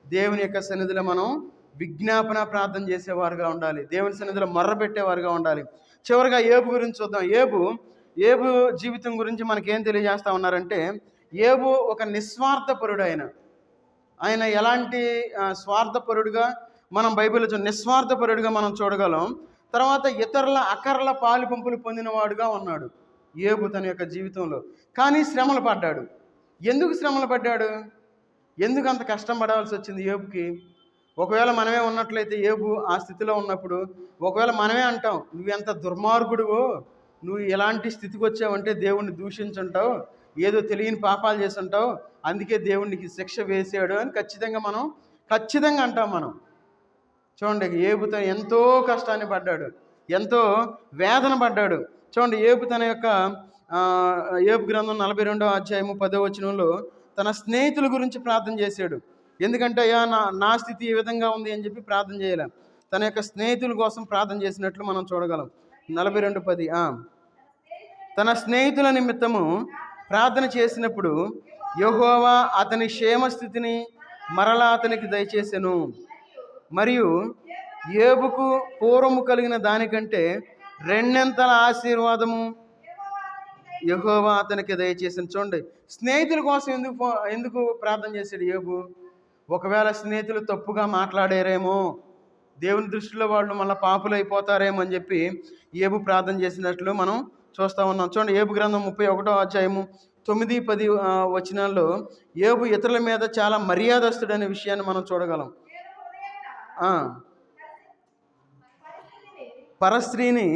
దేవుని యొక్క సన్నిధిలో మనం విజ్ఞాపన ప్రార్థన చేసేవారుగా ఉండాలి. దేవుని సన్నిధిలో మొర్ర పెట్టేవారుగా ఉండాలి. చివరిగా ఏబు గురించి చూద్దాం. ఏబు జీవితం గురించి మనకేం తెలియజేస్తా ఉన్నారంటే, ఏబు ఒక నిస్వార్థపరుడు. ఆయన ఎలాంటి స్వార్థపరుడుగా మనం బైబిల్లో నిస్వార్థపరుడుగా మనం చూడగలం. తర్వాత ఇతరుల అకర్ల పాలు పంపులు పొందినవాడుగా ఉన్నాడు ఏబు తన యొక్క జీవితంలో. కానీ శ్రమలు పడ్డాడు. ఎందుకు శ్రమలు పడ్డాడు? ఎందుకు అంత కష్టం పడాల్సి వచ్చింది ఏబుకి? ఒకవేళ మనమే ఉన్నట్లయితే ఏబు ఆ స్థితిలో ఉన్నప్పుడు ఒకవేళ మనమే అంటాం, నువ్వెంత దుర్మార్గుడువో, నువ్వు ఎలాంటి స్థితికి వచ్చావంటే దేవుణ్ణి దూషించుంటావు, ఏదో తెలియని పాపాలు చేసి ఉంటావు, అందుకే దేవునికి శిక్ష వేసాడు అని ఖచ్చితంగా అంటాం మనం. చూడండి, ఏబుతో ఎంతో కష్టాన్ని పడ్డాడు, ఎంతో వేదన పడ్డాడు. చూడండి, ఏబు తన యొక్క ఏబు గ్రంథం 42వ అధ్యాయము 10వ వచనంలో తన స్నేహితుల గురించి ప్రార్థన చేశాడు. ఎందుకంటే అయ్యా నా స్థితి ఏ విధంగా ఉంది అని చెప్పి ప్రార్థన చేయలేం. తన యొక్క స్నేహితుల కోసం ప్రార్థన చేసినట్లు మనం చూడగలం. 42:10. తన స్నేహితుల నిమిత్తము ప్రార్థన చేసినప్పుడు యెహోవా అతని క్షేమస్థితిని మరలా అతనికి దయచేసెను. మరియు ఏబుకు పూర్వము కలిగిన దానికంటే రెండంతల ఆశీర్వాదము యెహోవా అతనికి దయచేసెను. చూడండి, స్నేహితుల కోసం ఎందుకు ప్రార్థన చేశాడు ఏబు? ఒకవేళ స్నేహితులు తప్పుగా మాట్లాడారేమో, దేవుని దృష్టిలో వాళ్ళు మళ్ళీ పాపులు అయిపోతారేమో అని చెప్పి ఏబు ప్రార్థన చేసినట్లు మనం చూస్తూ ఉన్నాం. చూడండి, ఏబు గ్రంథం 31వ అధ్యాయము 9-10 వచనాల్లో ఏబు ఇతరుల మీద చాలా మర్యాదస్తుడనే విషయాన్ని మనం చూడగలం. పరస్త్రీని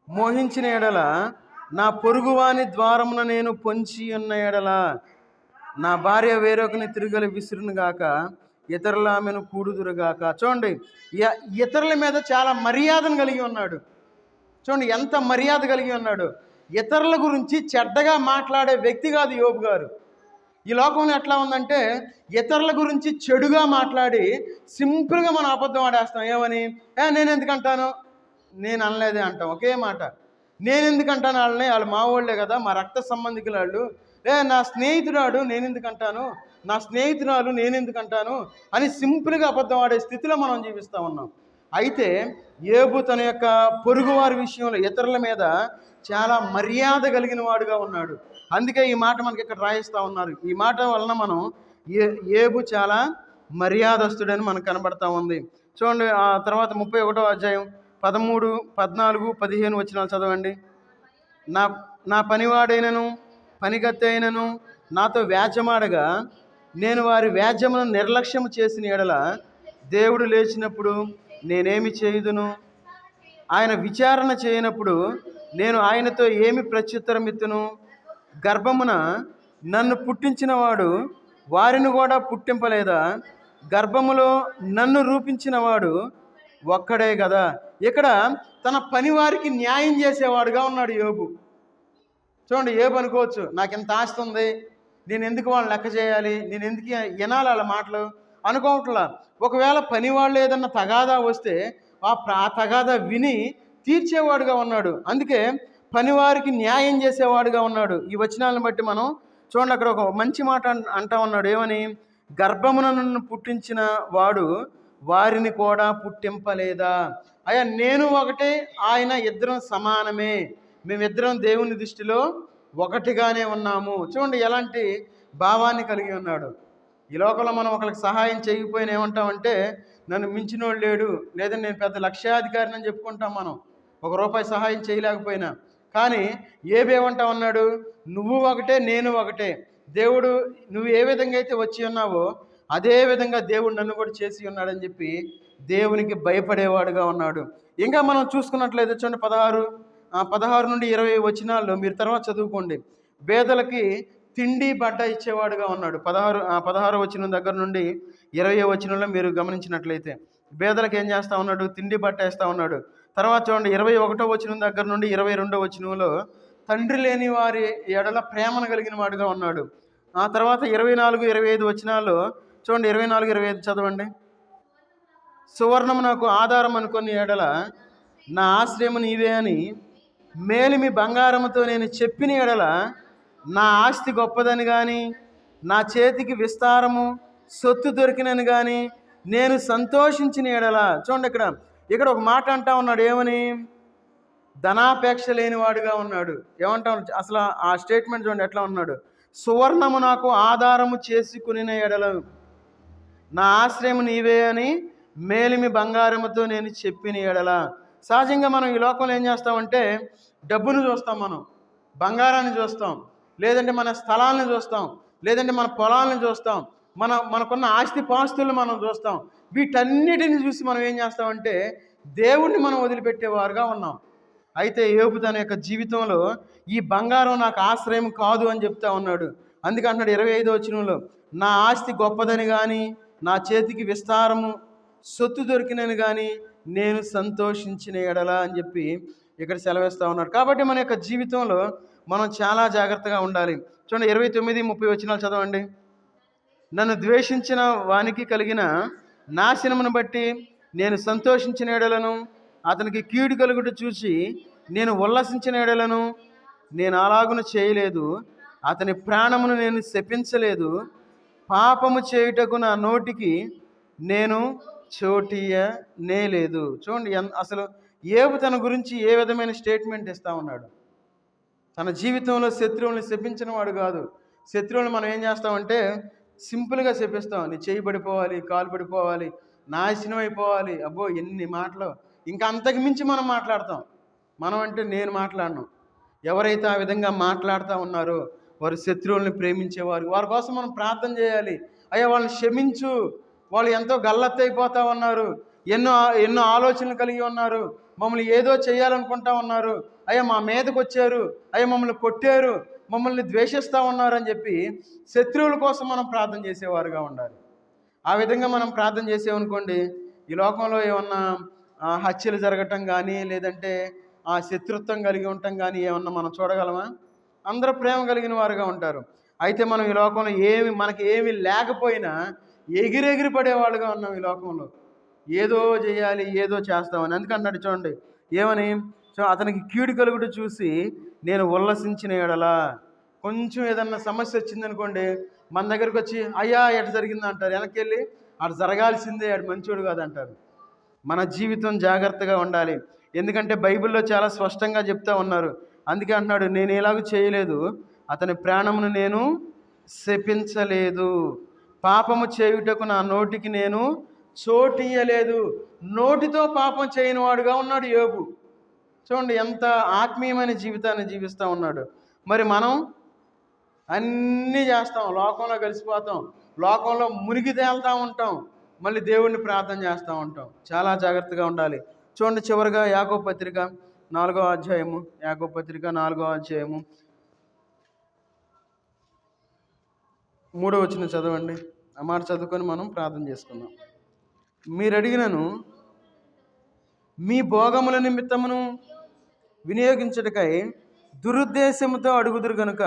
మోహించిన ఎడల నా పొరుగువాని ద్వారమున నేను పొంచి ఉన్న ఎడల నా భార్య వేరొకని తిరగలి విసురును గాక, ఇతరుల ఆమెను కూడుదురుగాక. చూడండి, ఇతరుల మీద చాలా మర్యాదను కలిగి ఉన్నాడు. చూడండి, ఎంత మర్యాద కలిగి ఉన్నాడు. ఇతరుల గురించి చెడ్డగా మాట్లాడే వ్యక్తి కాదు యోబు గారు. ఈ లోకంలో ఎట్లా ఉందంటే ఇతరుల గురించి చెడుగా మాట్లాడి సింపుల్గా మనం అబద్ధం ఆడేస్తాం. ఏమని? నేను ఎందుకంటాను, నేను అనలేదే అంటాం. ఒకే మాట, నేను ఎందుకంటాను వాళ్ళని, వాళ్ళు మా వాళ్ళే కదా, మా రక్త సంబంధికులు వాళ్ళు, నా స్నేహితురాడు నేనెందుకంటాను, నా స్నేహితురాలు నేనెందుకంటాను అని సింపుల్గా అబద్ధం ఆడే స్థితిలో మనం జీవిస్తూ ఉన్నాం. అయితే ఏబు తన యొక్క పొరుగువారి విషయంలో ఇతరుల మీద చాలా మర్యాద కలిగిన వాడుగా ఉన్నాడు. అందుకే ఈ మాట మనకి ఇక్కడ రాయిస్తూ ఉన్నారు. ఈ మాట వలన మనం ఏబు చాలా మర్యాదస్తుడని మనకు కనబడతా ఉంది. చూడండి, ఆ తర్వాత 31వ అధ్యాయం 13, 14, 15 వచనాలు చదవండి. నా పనివాడైనను పనిగత్తి అయినను నాతో వ్యాజ్యమాడగా నేను వారి వ్యాజ్యమును నిర్లక్ష్యము చేసిన ఎడల దేవుడు లేచినప్పుడు నేనేమి చేయుదును? ఆయన విచారణ చేయనప్పుడు నేను ఆయనతో ఏమి ప్రత్యుత్తరం ఇత్తును? గర్భమున నన్ను పుట్టించిన వాడు వారిని కూడా పుట్టింపలేదా? గర్భములో నన్ను రూపించిన వాడు ఒక్కడే కదా. ఇక్కడ తన పని వారికి న్యాయం చేసేవాడుగా ఉన్నాడు యోబు. చూడండి, ఏబు అనుకోవచ్చు, నాకు ఎంత ఆస్తి ఉంది, నేను ఎందుకు వాళ్ళని లెక్క చేయాలి, నేను ఎందుకు వినాలి వాళ్ళ మాటలు అనుకోవట్లా. ఒకవేళ పని వాళ్ళు ఏదన్నా తగాదా వస్తే ఆ తగాదా విని తీర్చేవాడుగా ఉన్నాడు. అందుకే పనివారికి న్యాయం చేసేవాడుగా ఉన్నాడు. ఈ వచనాలను బట్టి మనం చూడండి, అక్కడ ఒక మంచి మాట అంటా ఉన్నాడు. ఏమని? గర్భమున నన్ను పుట్టించిన వాడు వారిని కూడా పుట్టింపలేదా? అయ్యా, నేను ఒకటే, ఆయన ఇద్దరం సమానమే, మేమిద్దరం దేవుని దృష్టిలో ఒకటిగానే ఉన్నాము. చూడండి ఎలాంటి భావాన్ని కలిగి ఉన్నాడు. ఈ లోకంలో మనం ఒకరికి సహాయం చేయకపోయినా ఏమంటామంటే, నన్ను మించినోడు లేడు, లేదంటే నేను పెద్ద లక్ష్యాధికారిని అని చెప్పుకుంటాం మనం, ₹1 సహాయం చేయలేకపోయినా. కానీ ఏమేమంటా ఉన్నాడు? నువ్వు ఒకటే, నేను ఒకటే. దేవుడు నువ్వు ఏ విధంగా అయితే వచ్చి ఉన్నావో అదే విధంగా దేవుడు నన్ను కూడా చేసి ఉన్నాడని చెప్పి దేవునికి భయపడేవాడుగా ఉన్నాడు. ఇంకా మనం చూసుకున్నట్లయితే చూడండి, 16 నుండి 20 వచనాల్లో మీరు తర్వాత చదువుకోండి. పేదలకి తిండి బట్ట ఇచ్చేవాడుగా ఉన్నాడు. 16 వచనం దగ్గర నుండి 20 వచనంలో మీరు గమనించినట్లయితే పేదలకు ఏం చేస్తూ ఉన్నాడు? తిండి బట్ట వేస్తూ ఉన్నాడు. తర్వాత చూడండి 21 వచనం దగ్గర నుండి 22 వచనంలో తండ్రి లేని వారి ఎడల ప్రేమను కలిగిన వాడుగా ఉన్నాడు. ఆ తర్వాత 24, 25 వచనాల్లో చూడండి, 24, 25 చదవండి. సువర్ణము నాకు ఆధారం అనుకుని ఎడల నా ఆశ్రయము నీవే అని మేలిమి బంగారముతో నేను చెప్పిన ఎడల నా ఆస్తి గొప్పదని కానీ నా చేతికి విస్తారము సొత్తు దొరికినని కానీ నేను సంతోషించిన ఎడల. చూడండి, ఇక్కడ ఒక మాట అంటా ఉన్నాడు. ఏమని? ధనాపేక్ష లేనివాడుగా ఉన్నాడు. ఏమంటా అసలు ఆ స్టేట్మెంట్ చూడండి ఎట్లా ఉన్నాడు. సువర్ణము నాకు ఆధారము చేసుకుని ఎడల నా ఆశ్రయము నీవే అని మేలిమి బంగారముతో నేను చెప్పిన ఎడల. సహజంగా మనం ఈ లోకంలో ఏం చేస్తామంటే డబ్బును చూస్తాం, మనం బంగారాన్ని చూస్తాం, లేదంటే మన స్థలాలను చూస్తాం, లేదంటే మన పొలాలను చూస్తాం, మనకున్న ఆస్తి పాస్తులను మనం చూస్తాం. వీటన్నిటిని చూసి మనం ఏం చేస్తామంటే దేవుణ్ణి మనం వదిలిపెట్టేవారుగా ఉన్నాం. అయితే యోబు తన యొక్క జీవితంలో ఈ బంగారం నాకు ఆశ్రయం కాదు అని చెప్తా ఉన్నాడు. అందుకే అంటున్నాడు 25వ వచనంలో, నా ఆస్తి గొప్పదని కానీ నా చేతికి విస్తారము సొత్తు దొరికినని కానీ నేను సంతోషించిన ఎడల అని చెప్పి ఇక్కడ సెలవిస్తూ ఉన్నాడు. కాబట్టి మన యొక్క జీవితంలో మనం చాలా జాగ్రత్తగా ఉండాలి. చూడండి 29, 30 వచనాలు చదవండి. నన్ను ద్వేషించిన వానికి కలిగిన నాశనమును బట్టి నేను సంతోషించిన ఎడలను, అతనికి కీడు కలుగుట చూసి నేను ఉల్లసించిన ఎడలను నేను అలాగున చేయలేదు. అతని ప్రాణమును నేను శపించలేదు. పాపము చేయుటకు నా నోటికి నేను చోటియనేలేదు. చూడండి అసలు యోబు తన గురించి ఏ విధమైన స్టేట్మెంట్ ఇస్తా ఉన్నాడు. తన జీవితంలో శత్రువుల్ని శపించిన వాడు కాదు. శత్రువులను మనం ఏం చేస్తామంటే సింపుల్గా శపిస్తాం. నీ చేయి పడిపోవాలి, కాలు పడిపోవాలి, నాశనం అయిపోవాలి. అబ్బో ఎన్ని మాటలు! ఇంకా అంతకు మించి మనం మాట్లాడతాం. మనం అంటే నేను మాట్లాడను. ఎవరైతే ఆ విధంగా మాట్లాడుతూ ఉన్నారో వారు శత్రువుల్ని ప్రేమించేవారు. వారి కోసం మనం ప్రార్థన చేయాలి. అయ్యా వాళ్ళని క్షమించు, వాళ్ళు ఎంతో గల్లత్తైపోతూ ఉన్నారు, ఎన్నో ఆలోచనలు కలిగి ఉన్నారు, మమ్మల్ని ఏదో చేయాలనుకుంటా ఉన్నారు, అయ్యా మా మీదకి వచ్చారు, అయ్యా మమ్మల్ని కొట్టారు, మమ్మల్ని ద్వేషిస్తూ ఉన్నారు అని చెప్పి శత్రువుల కోసం మనం ప్రార్థన చేసేవారుగా ఉండాలి. ఆ విధంగా మనం ప్రార్థన చేసేవనుకోండి, ఈ లోకంలో ఏమన్నా హత్యలు జరగటం కానీ, లేదంటే శత్రుత్వం కలిగి ఉండటం కానీ ఏమన్నా మనం చూడగలమా? అందరూ ప్రేమ కలిగిన వారుగా ఉంటారు. అయితే మనం ఈ లోకంలో మనకి ఏమి లేకపోయినా ఎగిరెగిరి పడేవాళ్ళుగా ఉన్నాం. ఈ లోకంలో ఏదో చేయాలి, ఏదో చేస్తామని. అందుకన్నాడు చూడండి ఏమని, అతనికి కీడు కలుగుట చూసి నేను ఉల్లసించిన ఎడలా. కొంచెం ఏదన్నా సమస్య వచ్చిందనుకోండి, మన దగ్గరికి వచ్చి అయ్యా ఎట జరిగింది అంటారు. వెనక్కి వెళ్ళి అటు జరగాల్సిందే, అటు మంచోడు కాదంటారు. మన జీవితం జాగ్రత్తగా ఉండాలి. ఎందుకంటే బైబిల్లో చాలా స్పష్టంగా చెప్తా ఉన్నారు. అందుకే అంటున్నాడు, నేను ఎలాగూ చేయలేదు, అతని ప్రాణమును నేను శపించలేదు, పాపము చేయుటకు నా నోటికి నేను చోటియ్యలేదు. నోటితో పాపం చేయని వాడుగా ఉన్నాడు యోబు. చూడండి ఎంత ఆత్మీయమైన జీవితాన్ని జీవిస్తూ ఉన్నాడు. మరి మనం అన్నీ చేస్తాం, లోకంలో కలిసిపోతాం, లోకంలో మునిగి తేలుతూ ఉంటాం, మళ్ళీ దేవుణ్ణి ప్రార్థన చేస్తూ ఉంటాం. చాలా జాగ్రత్తగా ఉండాలి. చూడండి చివరిగా యాకోబు పత్రిక 4వ అధ్యాయము, యాకోబు పత్రిక 4వ అధ్యాయము 3వ వచనం చదవండి. ఆ మాట చదువుకొని మనం ప్రార్థన చేసుకుందాం. మీరు అడిగినను మీ భోగముల నిమిత్తమును వినియోగించుటకై దురుద్దేశముతో అడుగుదురు కనుక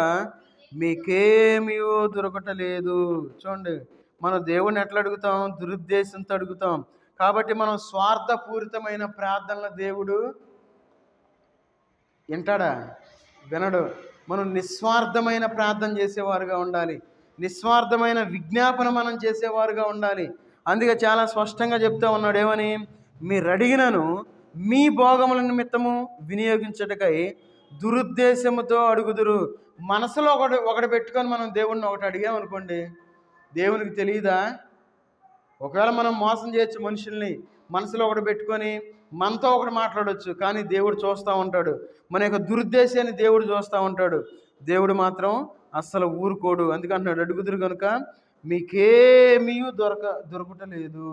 మీకేమియో దొరకటలేదు. చూడండి మనం దేవుణ్ణి ఎట్లా అడుగుతాం? దురుద్దేశంతో అడుగుతాం. కాబట్టి మనం స్వార్థపూరితమైన ప్రార్థనలు దేవుడు వింటాడా? వినడు. మనం నిస్వార్థమైన ప్రార్థన చేసేవారుగా ఉండాలి. నిస్వార్థమైన విజ్ఞాపన మనం చేసేవారుగా ఉండాలి. అందుకే చాలా స్పష్టంగా చెప్తా ఉన్నాడు ఏమని? మీరు అడిగినను మీ భోగముల నిమిత్తము వినియోగించుటకై దురుద్దేశముతో అడుగుదురు. మనసులో ఒకటి ఒకటి పెట్టుకొని మనం దేవుణ్ణి ఒకటి అడిగామనుకోండి, దేవునికి తెలియదా? ఒకవేళ మనం మోసం చేయొచ్చు మనుషుల్ని, మనసులో ఒకటి పెట్టుకొని మనతో ఒకటి మాట్లాడవచ్చు, కానీ దేవుడు చూస్తూ ఉంటాడు. మన యొక్క దురుద్దేశాన్ని దేవుడు చూస్తూ ఉంటాడు. దేవుడు మాత్రం అస్సలు ఊరుకోడు. అందుకంటున్నాడు, అడుగుదురు కనుక మీకేమీ దొరకటలేదు.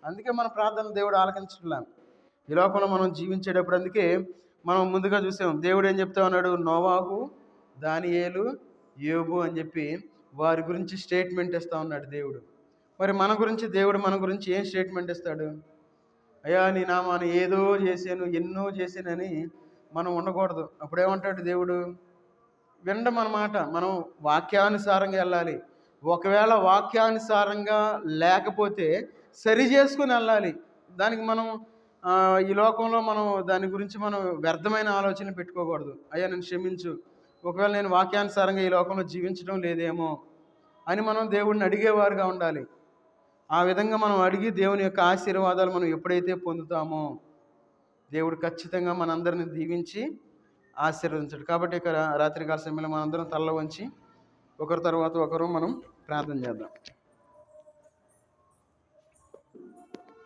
అందుకే మన ప్రార్థన దేవుడు ఆలకించట్లా. ఈ లోకంలో మనం జీవించేటప్పుడు అందుకే మనం ముందుగా చూసాం, దేవుడు ఏం చెప్తా ఉన్నాడు? నోవాహు, దానియేలు, యోబు అని చెప్పి వారి గురించి స్టేట్మెంట్ ఇస్తూ ఉన్నాడు దేవుడు. మరి మన గురించి దేవుడు మన గురించి ఏం స్టేట్మెంట్ ఇస్తాడు? అయ్యా నీ నామాను ఏదో చేశాను, ఎన్నో చేశానని మనం ఉండకూడదు. అప్పుడేమంటాడు దేవుడు? వినడం అన్నమాట. మనం వాక్యానుసారంగా వెళ్ళాలి. ఒకవేళ వాక్యానుసారంగా లేకపోతే సరి చేసుకుని వెళ్ళాలి. దానికి మనం ఈ లోకంలో మనం దాని గురించి మనం వ్యర్థమైన ఆలోచన పెట్టుకోకూడదు. అయ్యా నన్ను క్షమించు, ఒకవేళ నేను వాక్యానుసారంగా ఈ లోకంలో జీవించడం లేదేమో అని మనం దేవుడిని అడిగేవారుగా ఉండాలి. ఆ విధంగా మనం అడిగి దేవుని యొక్క ఆశీర్వాదాలు మనం ఎప్పుడైతే పొందుతామో దేవుడు ఖచ్చితంగా మనందరిని దీవించి ఆశీర్వదించాడు. కాబట్టి ఇక రాత్రికాల సమయంలో మనందరం తల్ల వంచి ఒకరి తర్వాత ఒకరు మనం ప్రార్థన చేద్దాం.